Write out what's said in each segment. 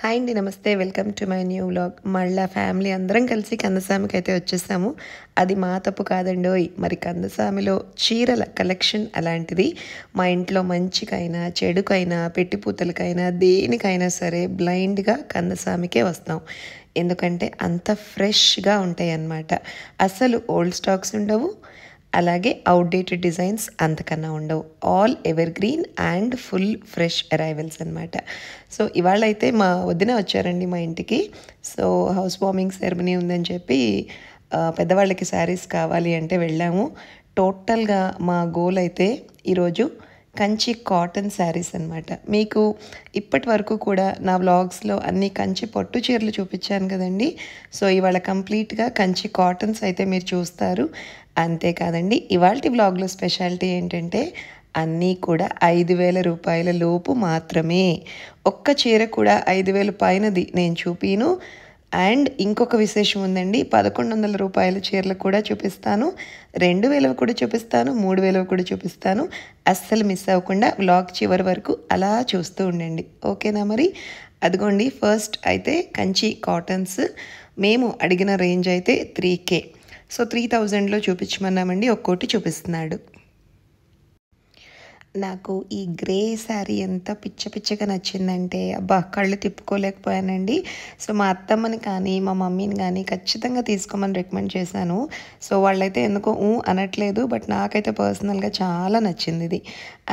Hi అండి, నమస్తే. Welcome to my new vlog. మళ్ళా ఫ్యామిలీ అందరం కలిసి కందసామికి అయితే వచ్చేసాము. అది మా తప్పు కాదండోయ్. మరి కందసామిలో చీరల కలెక్షన్ అలాంటిది. మా ఇంట్లో మంచికైనా చెడుకైనా పెట్టిపూతలకైనా దేనికైనా సరే బ్లైండ్గా కందసామికే వస్తాం. ఎందుకంటే అంత ఫ్రెష్గా ఉంటాయి అన్నమాట. అసలు ఓల్డ్ స్టాక్స్ ఉండవు, అలాగే అవుట్డేటెడ్ డిజైన్స్ అంతకన్నా ఉండవు. All ever green and full fresh arrivals అనమాట. సో ఇవాళ అయితే మా వదిన వచ్చారండి మా ఇంటికి. సో హౌస్ వార్మింగ్ సెరమనీ ఉందని చెప్పి పెద్దవాళ్ళకి శారీస్ కావాలి అంటే వెళ్ళాము. టోటల్గా మా గోల్ అయితే ఈరోజు కంచి కాటన్ శారీస్ అనమాట. మీకు ఇప్పటి వరకు కూడా నా వ్లాగ్స్లో అన్ని కంచి పట్టు చీరలు చూపించాను కదండి. సో ఇవాళ కంప్లీట్గా కంచి కాటన్స్ అయితే మీరు చూస్తారు. అంతేకాదండి, ఇవాళ వ్లాగ్లో స్పెషాలిటీ ఏంటంటే అన్నీ కూడా 5,000 రూపాయల లోపు మాత్రమే. ఒక్క చీర కూడా 5,000 పైనది నేను చూపిను. అండ్ ఇంకొక విశేషం ఉందండి, 1,100 రూపాయల చీరలు కూడా చూపిస్తాను, 2,000 కూడా చూపిస్తాను, 3,000 కూడా చూపిస్తాను. అస్సలు మిస్ అవ్వకుండా వ్లాగ్ చివరి వరకు అలా చూస్తూ ఉండండి, ఓకేనా? మరి అదిగోండి, ఫస్ట్ అయితే కంచి కాటన్స్. మేము అడిగిన రేంజ్ అయితే 3K. సో 3,000లో చూపించమన్నామండి, ఒక్కోటి చూపిస్తున్నాడు. నాకు ఈ గ్రే శారీ ఎంత పిచ్చగా నచ్చిందంటే అబ్బా కళ్ళు తిప్పుకోలేకపోయానండి. సో మా అత్తమ్మని కానీ మా మమ్మీని కానీ ఖచ్చితంగా తీసుకోమని రికమెండ్ చేశాను. సో వాళ్ళైతే ఎందుకో అనట్లేదు, బట్ నాకైతే పర్సనల్గా చాలా నచ్చింది ఇది.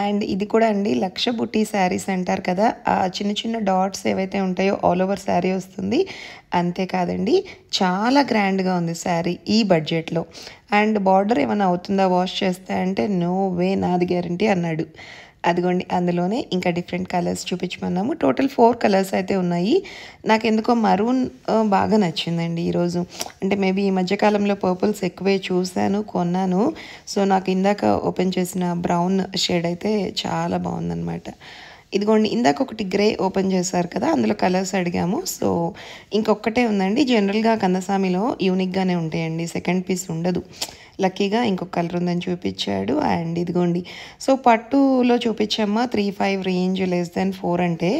అండ్ ఇది కూడా అండి, లక్ష బుట్టి శారీస్ అంటారు కదా, ఆ చిన్న చిన్న డాట్స్ ఏవైతే ఉంటాయో ఆల్ ఓవర్ శారీ వస్తుంది. అంతేకాదండి, చాలా గ్రాండ్గా ఉంది శారీ ఈ బడ్జెట్లో. అండ్ బార్డర్ ఏమైనా అవుతుందా వాష్ చేస్తే అంటే నో వే, నాది గ్యారంటీ అన్నాడు. అదిగోండి, అందులోనే ఇంకా డిఫరెంట్ కలర్స్ చూపించమన్నాము. టోటల్ 4 కలర్స్ అయితే ఉన్నాయి. నాకు ఎందుకో మరూన్ బాగా నచ్చిందండి ఈరోజు. అంటే మేబీ ఈ మధ్యకాలంలో పర్పుల్స్ ఎక్కువే చూశాను, కొన్నాను. సో నాకు ఇందాక ఓపెన్ చేసిన బ్రౌన్ షేడ్ అయితే చాలా బాగుందన్నమాట. ఇదిగోండి, ఇందాక ఒకటి గ్రే ఓపెన్ చేశారు కదా, అందులో కలర్స్ అడిగాము. సో ఇంకొకటే ఉందండి. జనరల్గా కందసామిలో యూనిక్గానే ఉంటాయండి, సెకండ్ పీస్ ఉండదు. లక్కీగా ఇంకొక కలర్ ఉందని చూపించాడు. అండ్ ఇదిగోండి, సో పట్టులో చూపించమ్మా 3,500 రేంజ్, <4 అంటే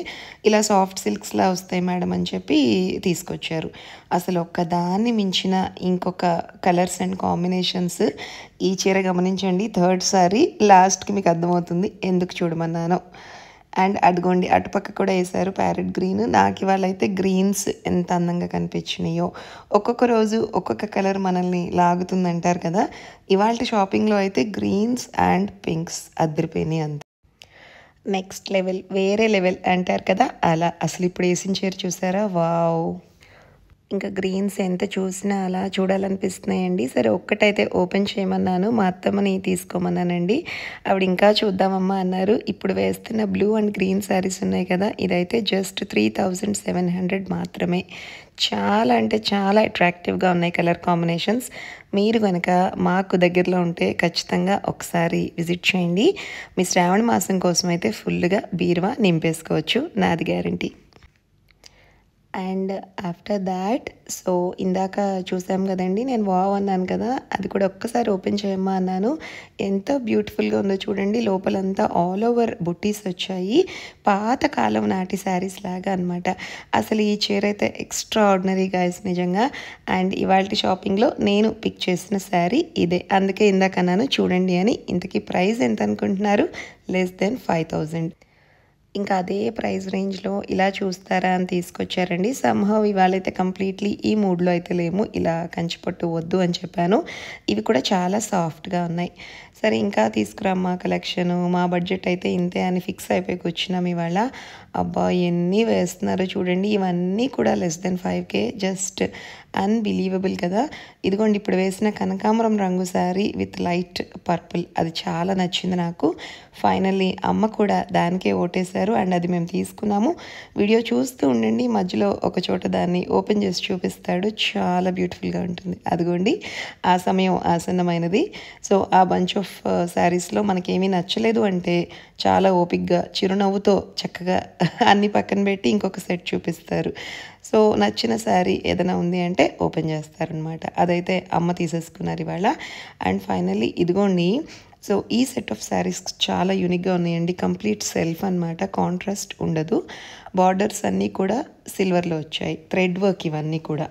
ఇలా సాఫ్ట్ సిల్క్స్లా వస్తాయి మేడం అని చెప్పి తీసుకొచ్చారు. అసలు ఒక్కదాన్ని మించిన ఇంకొక కలర్స్ అండ్ కాంబినేషన్స్. ఈ చీర గమనించండి, థర్డ్ సారీ, లాస్ట్కి మీకు అర్థమవుతుంది ఎందుకు చూడమన్నాను. అండ్ అదిగోండి, అటుపక్క కూడా వేశారు ప్యారెట్ గ్రీన్. నాకు ఇవాళ అయితే గ్రీన్స్ ఎంత అందంగా కనిపించినాయో. ఒక్కొక్క రోజు ఒక్కొక్క కలర్ మనల్ని లాగుతుందంటారు కదా, ఇవాళ షాపింగ్లో అయితే గ్రీన్స్ అండ్ పింక్స్ అద్దరిపోయినాయి. అంత నెక్స్ట్ లెవెల్, వేరే లెవెల్ అంటారు కదా, అలా. అసలు ఇప్పుడు వేసిన చీర చూసారా, వావ్! ఇంకా గ్రీన్స్ ఎంత చూసినా అలా చూడాలనిపిస్తున్నాయండి. సరే ఒక్కటైతే ఓపెన్ చేయమన్నాను, మా అత్తమ్మని తీసుకోమన్నానండి. ఆవిడ ఇంకా చూద్దామమ్మా అన్నారు. ఇప్పుడు వేస్తున్న బ్లూ అండ్ గ్రీన్ శారీస్ ఉన్నాయి కదా, ఇదైతే జస్ట్ 3,700 మాత్రమే. చాలా అంటే చాలా అట్రాక్టివ్గా ఉన్నాయి కలర్ కాంబినేషన్స్. మీరు కనుక మాకు దగ్గరలో ఉంటే ఖచ్చితంగా ఒకసారి విజిట్ చేయండి. మీ శ్రావణ మాసం కోసం అయితే ఫుల్గా బీరువా నింపేసుకోవచ్చు, నాది guarantee. And after that, so ఇందాక చూసాం కదండి, నేను వావ్ అన్నాను కదా, అది కూడా ఒక్కసారి ఓపెన్ చేయమ్మా అన్నాను. ఎంత బ్యూటిఫుల్గా ఉందో చూడండి. లోపలంతా ఆల్ ఓవర్ బుట్టీస్ వచ్చాయి, పాత కాలం నాటి శారీస్ లాగా అనమాట. అసలు ఈ చీర అయితే ఎక్స్ట్రా ఆర్డినరీ గైస్, నిజంగా. అండ్ ఇవాళ షాపింగ్లో నేను పిక్ చేసిన శారీ ఇదే, అందుకే ఇందాక అన్నాను చూడండి అని. ఇంతకీ ప్రైస్ ఎంత అనుకుంటున్నారు? <5,000. ఇంకా అదే ప్రైస్ రేంజ్లో ఇలా చూస్తారా అని తీసుకొచ్చారండి. సంహవ్ ఇవాళైతే కంప్లీట్లీ ఈ మూడ్లో అయితే లేము, ఇలా కంచిపట్టు వద్దు అని చెప్పాను. ఇవి కూడా చాలా సాఫ్ట్గా ఉన్నాయి. సరే ఇంకా తీసుకురామ్మా కలెక్షను, మా బడ్జెట్ అయితే ఇంతే అని ఫిక్స్ అయిపోయి కూర్చున్నాం ఇవాళ. అబ్బా ఎన్ని వేస్తున్నారు చూడండి, ఇవన్నీ కూడా <5K. జస్ట్ అన్బిలీవబుల్ కదా. ఇదిగోండి, ఇప్పుడు వేసిన కనకాంబరం రంగు శారీ విత్ లైట్ పర్పుల్, అది చాలా నచ్చింది నాకు. ఫైనల్లీ అమ్మ కూడా దానికే ఓటేశారు అండ్ అది మేము తీసుకున్నాము. వీడియో చూస్తూ ఉండండి, మధ్యలో ఒక చోట దాన్ని ఓపెన్ చేసి చూపిస్తాడు, చాలా బ్యూటిఫుల్గా ఉంటుంది. అదిగోండి, ఆ సమయం ఆసన్నమైనది. సో ఆ బంచ్ ఆఫ్ శారీస్లో మనకేమీ నచ్చలేదు అంటే చాలా ఓపిక్గా చిరునవ్వుతో చక్కగా అన్ని పక్కన పెట్టి ఇంకొక సెట్ చూపిస్తారు. సో నచ్చిన శారీ ఏదైనా ఉంది అంటే ఓపెన్ చేస్తారనమాట. అదైతే అమ్మ తీసేసుకున్నారు ఇవాళ. అండ్ ఫైనల్లీ ఇదిగోండి, సో ఈ సెట్ ఆఫ్ శారీస్ చాలా యూనిక్గా ఉన్నాయండి. కంప్లీట్ సెల్ఫ్ అనమాట, కాంట్రాస్ట్ ఉండదు. బార్డర్స్ అన్నీ కూడా సిల్వర్లో వచ్చాయి, థ్రెడ్ వర్క్ ఇవన్నీ కూడా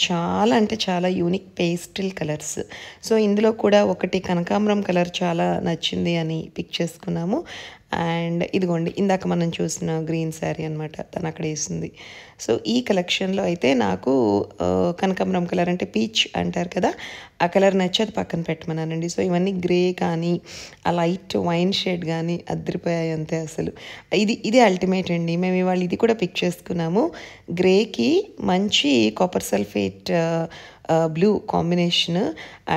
చాలా అంటే చాలా యూనిక్ పేస్టల్ కలర్స్. సో ఇందులో కూడా ఒకటి కనకాంబరం కలర్ చాలా నచ్చింది అని పిక్ చేసుకున్నాము. అండ్ ఇదిగోండి ఇందాక మనం చూసిన గ్రీన్ శారీ అనమాట, తను అక్కడ వేసింది. సో ఈ కలెక్షన్లో అయితే నాకు కనకాంబరం కలర్ అంటే పీచ్ అంటారు కదా, ఆ కలర్ నచ్చి అది పక్కన పెట్టమన్నానండి. సో ఇవన్నీ గ్రే కానీ ఆ లైట్ వైన్ షేడ్ కానీ అద్దరిపోయాయి అంతే అసలు. ఇది అల్టిమేట్ అండి. మేము ఇవాళ ఇది కూడా పిక్ చేసుకున్నాము. గ్రేకి మంచి copper sulphate blue combination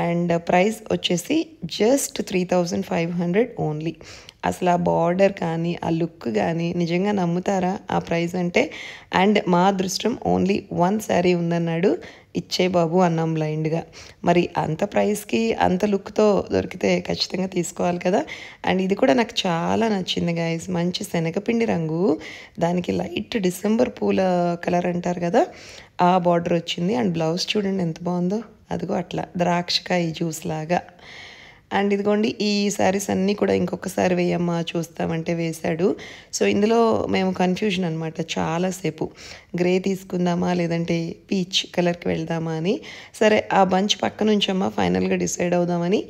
and price వచ్చేసి జస్ట్ 3500 ఓన్లీ. అసలు ఆ బార్డర్ కానీ ఆ లుక్ కానీ నిజంగా నమ్ముతారా ఆ ప్రైస్ అంటే? అండ్ మా అదృష్టం ఓన్లీ 1 శారీ ఉందన్నాడు, ఇచ్చే బాబు అన్నాం బ్లైండ్గా. మరి అంత ప్రైస్కి అంత లుక్తో దొరికితే ఖచ్చితంగా తీసుకోవాలి కదా. అండ్ ఇది కూడా నాకు చాలా నచ్చింది గైస్. మంచి శనగపిండి రంగు, దానికి లైట్ డిసెంబర్ పూల కలర్ అంటారు కదా, ఆ బార్డర్ వచ్చింది. అండ్ బ్లౌజ్ చూడండి ఎంత బాగుందో, అదిగో అట్లా ద్రాక్షకాయ జ్యూస్ లాగా. అండ్ ఇదిగోండి ఈ శారీస్ అన్నీ కూడా ఇంకొకసారి వేయమ్మా చూస్తామంటే వేశాడు. సో ఇందులో మేము కన్ఫ్యూజన్ అనమాట చాలాసేపు, గ్రే తీసుకుందామా లేదంటే పీచ్ కలర్కి వెళ్దామా అని. సరే ఆ బంచ్ పక్క నుంచమ్మా ఫైనల్గా డిసైడ్ అవుదామని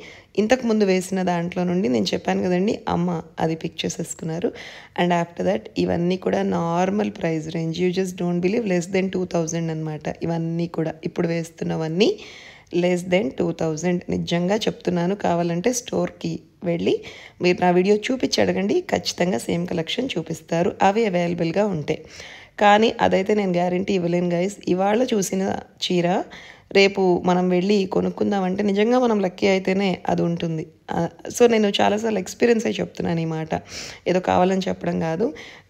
ఇంతకుముందు వేసిన దాంట్లో నుండి నేను చెప్పాను కదండి అమ్మ అది పిక్ చేసేసుకున్నారు. అండ్ ఆఫ్టర్ దట్ ఇవన్నీ కూడా normal price range, you just don't believe, less than 2000 అనమాట. ఇవన్నీ కూడా ఇప్పుడు వేస్తున్నవన్నీ లెస్ దెన్ 2000. నిజంగా చెప్తున్నాను, కావాలంటే స్టోర్కి వెళ్ళి మీరు నా వీడియో చూపించి అడగండి, ఖచ్చితంగా సేమ్ కలెక్షన్ చూపిస్తారు అవి అవైలబుల్గా ఉంటే. కానీ అదైతే నేను గ్యారంటీ ఇవ్వలేను గైస్. ఇవాళ చూసిన చీర రేపు మనం వెళ్ళి కొనుక్కుందామంటే నిజంగా మనం లక్కీ అయితేనే అది ఉంటుంది. సో నేను చాలాసార్లు ఎక్స్పీరియన్స్ అయి చెప్తున్నాను ఈ మాట, ఏదో కావాలని చెప్పడం కాదు.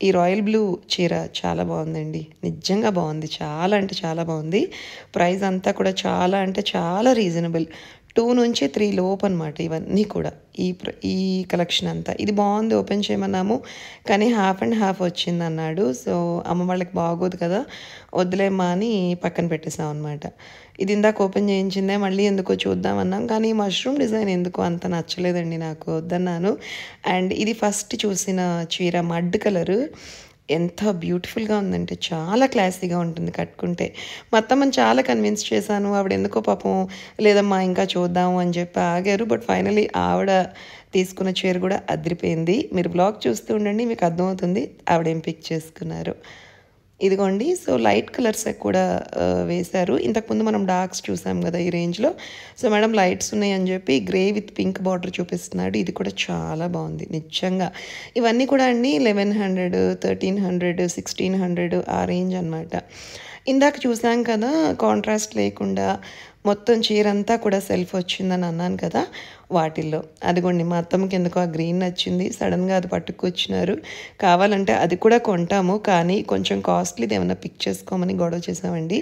ఈ రాయల్ బ్లూ చీర చాలా బాగుందండి, నిజంగా బాగుంది, చాలా అంటే చాలా బాగుంది. ప్రైస్ అంతా కూడా చాలా అంటే చాలా రీజనబుల్, 2 నుంచి 3 లోపు అనమాట ఇవన్నీ కూడా. ఈ కలెక్షన్ అంతా ఇది బాగుంది, ఓపెన్ చేయమన్నాము కానీ హాఫ్ అండ్ హాఫ్ వచ్చింది అన్నాడు. సో అమ్మ వాళ్ళకి బాగోదు కదా, వద్దులేమ్మా అని పక్కన పెట్టేసాం అనమాట. ఇది ఇందాక ఓపెన్ చేయించిందే, మళ్ళీ ఎందుకో చూద్దామన్నాం కానీ మష్రూమ్ డిజైన్ ఎందుకో అంత నచ్చలేదండి, నాకు వద్దన్నాను. అండ్ ఇది ఫస్ట్ చూసిన చీర మడ్ కలరు, ఎంత బ్యూటిఫుల్గా ఉందంటే చాలా క్లాసీగా ఉంటుంది కట్టుకుంటే. మా అత్తమ్మని చాలా కన్విన్స్ చేశాను, ఆవిడ ఎందుకో పాపం లేదమ్మా ఇంకా చూద్దాము అని చెప్పి ఆగారు. బట్ ఫైనలీ ఆవిడ తీసుకున్న చీర కూడా అదిరిపోయింది. మీరు బ్లాగ్ చూస్తూ ఉండండి, మీకు అర్థమవుతుంది ఆవిడేం పిక్ చేసుకున్నారు. ఇదిగోండి సో లైట్ కలర్స్ కూడా వేశారు. ఇంతకుముందు మనం డార్క్స్ చూసాం కదా ఈ రేంజ్లో. సో మేడం లైట్స్ ఉన్నాయి అని చెప్పి గ్రే విత్ పింక్ బార్డర్ చూపిస్తున్నాడు. ఇది కూడా చాలా బాగుంది నిజంగా. ఇవన్నీ కూడా అండి 1100, 1300, 1600 ఆ రేంజ్ అనమాట. ఇందాక చూసాం కదా కాంట్రాస్ట్ లేకుండా మొత్తం చీర అంతా కూడా సెల్ఫ్ వచ్చిందని అన్నాను కదా, వాటిల్లో అదిగోండి మా అత్తమ్మకి ఎందుకో ఆ గ్రీన్ నచ్చింది, సడన్గా అది పట్టుకొచ్చినారు. కావాలంటే అది కూడా కొంటాము కానీ కొంచెం కాస్ట్లీది ఏమైనా పిక్ చేసుకోమని గొడవ చేసామండి.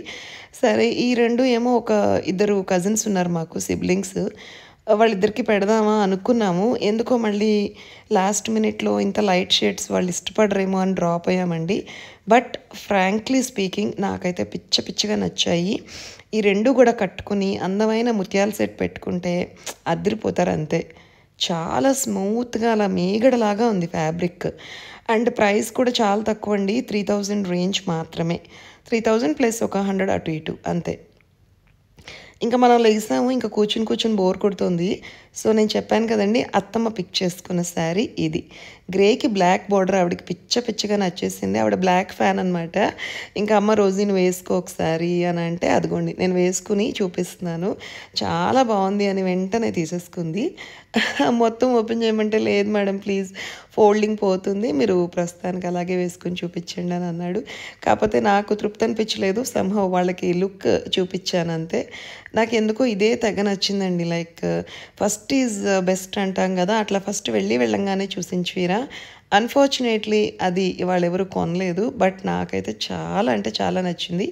సరే ఈ రెండు ఏమో ఒక ఇద్దరు కజిన్స్ ఉన్నారు మాకు సిబ్లింగ్స్, వాళ్ళిద్దరికి పెడదామా అనుకున్నాము. ఎందుకో మళ్ళీ లాస్ట్ మినిట్లో ఇంత లైట్ షేడ్స్ వాళ్ళు ఇష్టపడరేమో అని డ్రాప్ అయ్యామండి. బట్ ఫ్రాంక్లీ స్పీకింగ్ నాకైతే పిచ్చిగా నచ్చాయి. ఈ రెండు కూడా కట్టుకుని అందమైన ముత్యాల సెట్ పెట్టుకుంటే అదిరిపోతారు అంతే. చాలా స్మూత్గా అలా మేగడలాగా ఉంది ఫ్యాబ్రిక్. అండ్ ప్రైస్ కూడా చాలా తక్కువ అండి, 3000 రేంజ్ మాత్రమే. 3000 ప్లస్ ఒక 100 అటు ఇటు అంతే. ఇంకా మనం లేసాము, ఇంకా కూర్చుని బోర్ కొడుతుంది. సో నేను చెప్పాను కదండి అత్తమ్మ పిక్ చేసుకున్న శారీ ఇది. గ్రేకి బ్లాక్ బార్డర్ ఆవిడకి పిచ్చగా నచ్చేసింది, ఆవిడ బ్లాక్ ఫ్యాన్ అనమాట. ఇంకా అమ్మ రోజు నేను వేసుకో ఒకసారి అని అంటే అదిగోండి నేను వేసుకుని చూపిస్తున్నాను, చాలా బాగుంది అని వెంటనే తీసేసుకుంది. మొత్తం ఓపెన్ చేయమంటే లేదు మేడం ప్లీజ్ ఫోల్డింగ్ పోతుంది, మీరు ప్రస్తుతానికి అలాగే వేసుకుని చూపించండి అని అన్నాడు. కాకపోతే నాకు తృప్తి అనిపించలేదు, సంహవ్ వాళ్ళకి లుక్ చూపించాను అంతే. నాకు ఎందుకో ఇదే తెగ నచ్చిందండి. లైక్ ఫస్ట్ ఈజ్ బెస్ట్ అంటాం కదా, అట్లా ఫస్ట్ వెళ్ళంగానే చూసించిరా. అన్ఫార్చునేట్లీ అది ఇవాళ ఎవరు కొనలేదు, బట్ నాకైతే చాలా అంటే చాలా నచ్చింది.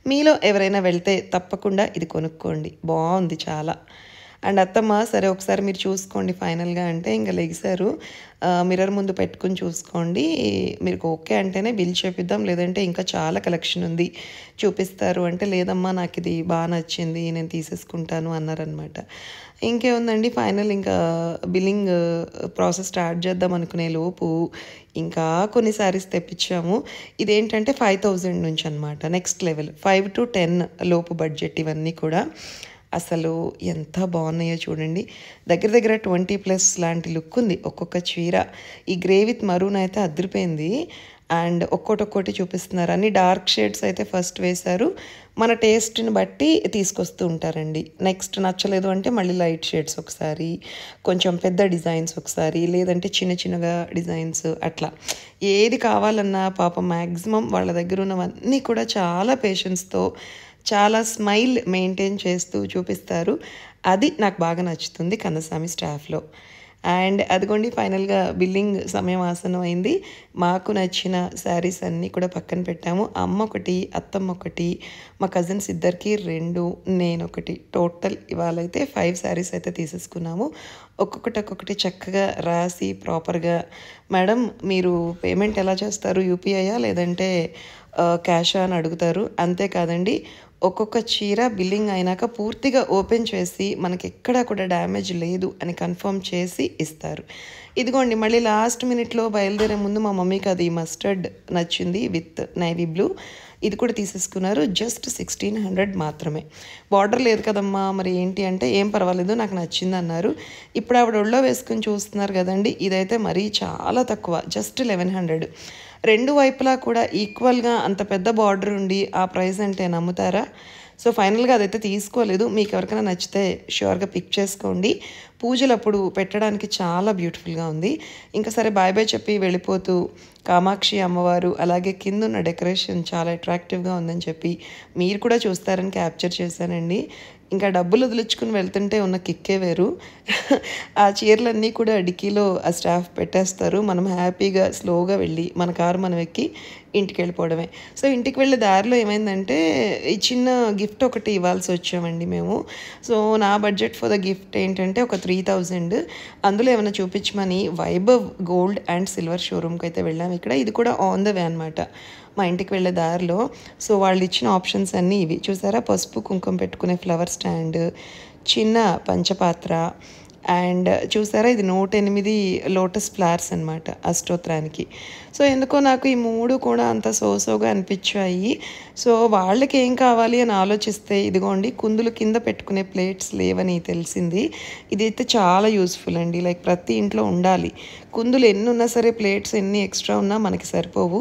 మీలో ఎవరైనా వెళ్తే తప్పకుండా ఇది కొనుక్కోండి, బాగుంది చాలా. అండ్ అత్తమ్మ సరే ఒకసారి మీరు చూసుకోండి ఫైనల్గా అంటే ఇంకా లెగిసారు. మిర్రర్ ముందు పెట్టుకుని చూసుకోండి, మీకు ఓకే అంటేనే బిల్ చేపిద్దాం, లేదంటే ఇంకా చాలా కలెక్షన్ ఉంది చూపిస్తారు అంటే, లేదమ్మా నాకు ఇది బాగా నచ్చింది నేను తీసేసుకుంటాను అన్నారనమాట. ఇంకేముందండి ఫైనల్ ఇంకా బిల్లింగ్ ప్రాసెస్ స్టార్ట్ చేద్దాం అనుకునే లోపు ఇంకా కొన్ని శారీస్ తెప్పించాము. ఇదేంటంటే 5000 నుంచి అనమాట, నెక్స్ట్ లెవెల్ 5 to 10 లోపు బడ్జెట్ ఇవన్నీ కూడా. అసలు ఎంత బాగున్నాయో చూడండి, దగ్గర దగ్గర 20+ లాంటి లుక్ ఉంది ఒక్కొక్క చీర. ఈ గ్రే విత్ మరూన్ అయితే అదిరిపోయింది. అండ్ ఒక్కొక్కటి చూపిస్తున్నారు, అన్ని డార్క్ షేడ్స్ అయితే ఫస్ట్ వేశారు, మన టేస్ట్ని బట్టి తీసుకొస్తూ ఉంటారండి. నెక్స్ట్ నచ్చలేదు అంటే మళ్ళీ లైట్ షేడ్స్ ఒకసారి, కొంచెం పెద్ద డిజైన్స్ ఒకసారి, లేదంటే చిన్న చిన్నగా డిజైన్స్, అట్లా ఏది కావాలన్నా పాపం మ్యాక్సిమం వాళ్ళ దగ్గర ఉన్నవన్నీ కూడా చాలా పేషెన్స్తో చాలా స్మైల్ మెయింటైన్ చేస్తూ చూపిస్తారు. అది నాకు బాగా నచ్చుతుంది కన్నస్వామి స్టాఫ్లో. అండ్ అదిగోండి ఫైనల్గా బిల్లింగ్ సమయం ఆసనం అయింది. మాకు నచ్చిన శారీస్ అన్నీ కూడా పక్కన పెట్టాము. అమ్మ ఒకటి, అత్తమ్మ ఒకటి, మా కజిన్స్ ఇద్దరికి 2, నేనొకటి, టోటల్ ఇవాళైతే 5 శారీస్ అయితే తీసేసుకున్నాము. ఒక్కొక్కటి చక్కగా రాసి ప్రాపర్గా, మేడం మీరు పేమెంట్ ఎలా చేస్తారు, యూపీఐయా లేదంటే క్యాషా అని అడుగుతారు. అంతేకాదండి, ఒక్కొక్క చీర బిల్లింగ్ అయినాక పూర్తిగా ఓపెన్ చేసి మనకి ఎక్కడా కూడా డ్యామేజ్ లేదు అని కన్ఫర్మ్ చేసి ఇస్తారు. ఇదిగోండి మళ్ళీ లాస్ట్ మినిట్లో బయలుదేరే ముందు మా మమ్మీకి అది మస్టర్డ్ నచ్చింది విత్ నేవీ బ్లూ, ఇది కూడా తీసేసుకున్నారు. జస్ట్ 1600 మాత్రమే. బార్డర్ లేదు కదమ్మా మరి ఏంటి అంటే, ఏం పర్వాలేదు నాకు నచ్చింది అన్నారు. ఇప్పుడు ఆవిడ ఒళ్ళో వేసుకుని చూస్తున్నారు కదండి, ఇదైతే మరీ చాలా తక్కువ, జస్ట్ 1100. రెండు వైపులా కూడా ఈక్వల్గా అంత పెద్ద బార్డర్ ఉండి ఆ ప్రైస్ అంటే నమ్ముతారా? సో ఫైనల్గా అదైతే తీసుకోలేదు. మీకు ఎవరికైనా నచ్చితే ష్యూర్గా పిక్ చేసుకోండి, పూజలప్పుడు పెట్టడానికి చాలా బ్యూటిఫుల్గా ఉంది. ఇంకా సరే బాయ్ బాయ్ చెప్పి వెళ్ళిపోతూ కామాక్షి అమ్మవారు అలాగే కింద ఉన్న డెకరేషన్ చాలా అట్రాక్టివ్గా ఉందని చెప్పి మీరు కూడా చూస్తారని క్యాప్చర్ చేశానండి. ఇంకా డబ్బులు వదిలించుకుని వెళ్తుంటే ఉన్న కిక్కే వేరు. ఆ చీరలన్నీ కూడా డిక్కీలో ఆ స్టాఫ్ పెట్టేస్తారు, మనం హ్యాపీగా స్లోగా వెళ్ళి మన కారు మనం ఎక్కి ఇంటికి వెళ్ళిపోవడమే. సో ఇంటికి వెళ్ళే దారిలో ఏమైందంటే ఈ చిన్న గిఫ్ట్ ఒకటి ఇవ్వాల్సి వచ్చామండి మేము. సో నా బడ్జెట్ ఫర్ ద గిఫ్ట్ ఏంటంటే ఒక 3000. అందులో ఏమైనా చూపించమని వైభవ్ గోల్డ్ అండ్ సిల్వర్ షోరూమ్కి అయితే వెళ్ళాము. ఇక్కడ ఇది కూడా ఆన్ ద వే అనమాట, మా ఇంటికి వెళ్ళే దారిలో. సో వాళ్ళు ఇచ్చిన ఆప్షన్స్ అన్నీ ఇవి చూసారా, పసుపు కుంకుమ పెట్టుకునే ఫ్లవర్ స్టాండ్, చిన్న పంచపాత్ర, అండ్ చూసారా ఇది 108 లోటస్ ఫ్లవర్స్ అనమాట అష్టోత్తరానికి. సో ఎందుకో నాకు ఈ 3 కూడా అంత సోసోగా అనిపించాయి. సో వాళ్ళకి ఏం కావాలి అని ఆలోచిస్తే ఇదిగోండి కుందులు కింద పెట్టుకునే ప్లేట్స్ లేవని తెలిసింది. ఇదైతే చాలా యూస్ఫుల్ అండి, లైక్ ప్రతి ఇంట్లో ఉండాలి. కుందులు ఎన్ని ఉన్నా సరే ప్లేట్స్ ఎన్ని ఎక్స్ట్రా ఉన్నా మనకి సరిపోవు.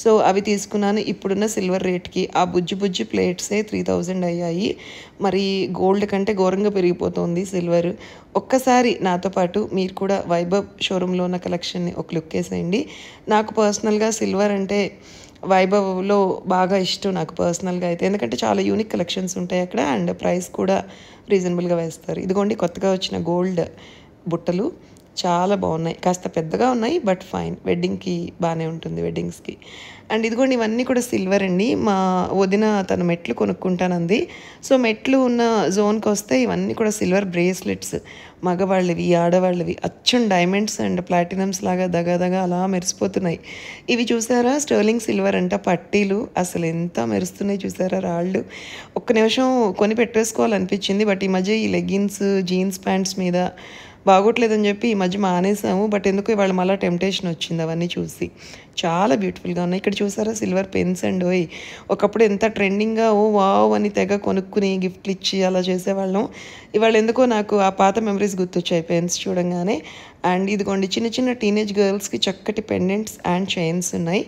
సో అవి తీసుకున్నాను. ఇప్పుడున్న సిల్వర్ రేట్కి ఆ బుజ్జి ప్లేట్సే 3000 అయ్యాయి. మరి గోల్డ్ కంటే ఘోరంగా పెరిగిపోతుంది సిల్వర్. ఒక్కసారి నాతో పాటు మీరు కూడా వైభవ్ షోరూంలో ఉన్న కలెక్షన్ని ఒక లుక్ వేసేయండి. నాకు పర్సనల్గా సిల్వర్ అంటే వైభవ్లో బాగా ఇష్టం నాకు పర్సనల్గా అయితే, ఎందుకంటే చాలా యూనిక్ కలెక్షన్స్ ఉంటాయి అక్కడ, అండ్ ప్రైస్ కూడా రీజనబుల్గా వేస్తారు. ఇదిగోండి కొత్తగా వచ్చిన గోల్డ్ బుట్టలు చాలా బాగున్నాయి, కాస్త పెద్దగా ఉన్నాయి బట్ ఫైన్, వెడ్డింగ్కి బాగానే ఉంటుంది వెడ్డింగ్స్కి. అండ్ ఇదిగోండి ఇవన్నీ కూడా సిల్వర్ అండి. మా వదిన తన మెట్లు కొనుక్కుంటానంది. సో మెట్లు ఉన్న జోన్కి వస్తే ఇవన్నీ కూడా సిల్వర్ బ్రేస్లెట్స్, మగవాళ్ళవి ఆడవాళ్ళవి, అచ్చం డైమండ్స్ అండ్ ప్లాటినమ్స్ లాగా దగా అలా మెరిసిపోతున్నాయి. ఇవి చూసారా స్టర్లింగ్ సిల్వర్ అంట, పట్టీలు అసలు ఎంత మెరుస్తున్నాయి చూసారా రాళ్ళు. ఒక్క నిమిషం కొని పెట్టేసుకోవాలనిపించింది, బట్ ఈ మధ్య ఈ లెగ్గిన్స్ జీన్స్ ప్యాంట్స్ మీద బాగోట్లేదని చెప్పి ఈ మధ్య మానేసాము. బట్ ఎందుకు ఇవాళ మళ్ళీ టెంప్టేషన్ వచ్చింది అవన్నీ చూసి. చాలా బ్యూటిఫుల్గా ఉన్నాయి. ఇక్కడ చూసారా సిల్వర్ పెన్స్ అండ్ ఓయ్, ఒకప్పుడు ఎంత ట్రెండింగ్గా ఓ వావ్ అని తెగ కొనుక్కుని గిఫ్ట్లు ఇచ్చి అలా చేసేవాళ్ళం. ఇవాళ ఎందుకో నాకు ఆ పాత మెమరీస్ గుర్తొచ్చాయి పెన్స్ చూడంగానే. అండ్ ఇదిగోండి చిన్న టీనేజ్ గర్ల్స్కి చక్కటి పెండెంట్స్ అండ్ చైన్స్ ఉన్నాయి.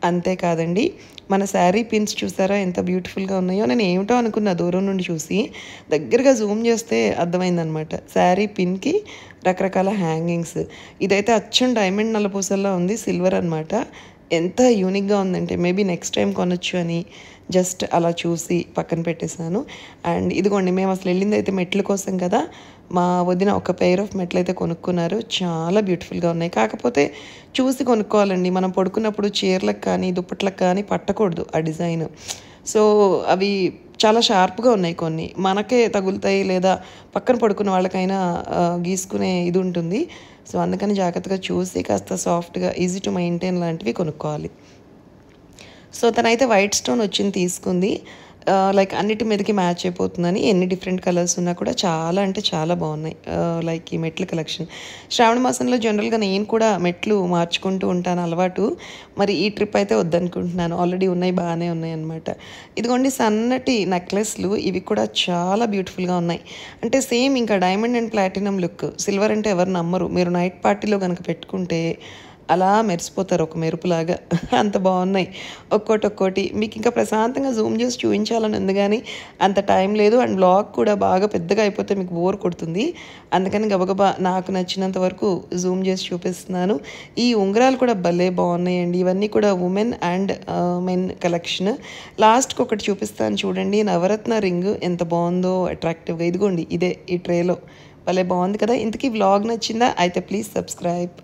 అంతేకాదండి మన శారీ పిన్స్ చూసారా ఎంత బ్యూటిఫుల్గా ఉన్నాయో. నేను ఏమిటో అనుకున్నా దూరం నుండి చూసి, దగ్గరగా జూమ్ చేస్తే అర్థమైందనమాట. శారీ పిన్కి రకరకాల హ్యాంగింగ్స్. ఇదైతే అచ్చం డైమండ్ నల్లపూసల్లో ఉంది, సిల్వర్ అనమాట. ఎంత యూనిక్గా ఉందంటే మేబీ నెక్స్ట్ టైం కొనొచ్చు అని జస్ట్ అలా చూసి పక్కన పెట్టేశాను. అండ్ ఇదిగోండి మేము అసలు వెళ్ళింది అయితే మెట్ల కోసం కదా, మా వదిన ఒక పెయిర్ ఆఫ్ మెట్లు అయితే కొనుక్కున్నారు. చాలా బ్యూటిఫుల్గా ఉన్నాయి, కాకపోతే చూసి కొనుక్కోవాలండి. మనం పడుకున్నప్పుడు చీరలకు కానీ దుప్పట్లకు కానీ పట్టకూడదు ఆ డిజైన్. సో అవి చాలా షార్ప్గా ఉన్నాయి కొన్ని, మనకే తగులుతాయి లేదా పక్కన పడుకున్న వాళ్ళకైనా గీసుకునే ఇది ఉంటుంది. సో అందుకని జాగ్రత్తగా చూసి కాస్త సాఫ్ట్గా ఈజీ టు మెయింటైన్ లాంటివి కొనుక్కోవాలి. సో తనైతే వైట్ స్టోన్ వచ్చింది తీసుకుంది. లైక్ అన్నిటి మీదకి మ్యాచ్ అయిపోతుందని, ఎన్ని డిఫరెంట్ కలర్స్ ఉన్నా కూడా చాలా అంటే చాలా బాగున్నాయి. లైక్ ఈ మెట్ల కలెక్షన్ శ్రావణ మాసంలో జనరల్గా నేను కూడా మెట్లు మార్చుకుంటూ ఉంటాను అలవాటు. మరి ఈ ట్రిప్ అయితే వద్దనుకుంటున్నాను, ఆల్రెడీ ఉన్నాయి బాగానే ఉన్నాయి అనమాట. ఇదిగోండి సన్నటి నెక్లెస్లు, ఇవి కూడా చాలా బ్యూటిఫుల్గా ఉన్నాయి. అంటే సేమ్ ఇంకా diamond and platinum look. Silver అంటే ఎవరు నమ్మరు, మీరు నైట్ పార్టీలో కనుక పెట్టుకుంటే అలా మెరిసిపోతారు ఒక మెరుపులాగా. అంత బాగున్నాయి ఒక్కోటి. మీకు ఇంకా ప్రశాంతంగా జూమ్ చేసి చూపించాలని ఉంది కానీ అంత టైం లేదు, అండ్ బ్లాగ్ కూడా బాగా పెద్దగా అయిపోతే మీకు బోర్ కొడుతుంది. అందుకని గబగబా నాకు నచ్చినంత వరకు జూమ్ చేసి చూపిస్తున్నాను. ఈ ఉంగరాలు కూడా భలే బాగున్నాయండి. ఇవన్నీ కూడా ఉమెన్ అండ్ మెన్ కలెక్షన్. లాస్ట్కి ఒకటి చూపిస్తాను చూడండి, నవరత్న రింగ్ ఎంత బాగుందో అట్రాక్టివ్గా. ఇదిగోండి ఇదే ఈ ట్రేలో, భలే బాగుంది కదా. ఇంతకీ వ్లాగ్ నచ్చిందా? అయితే ప్లీజ్ సబ్స్క్రైబ్.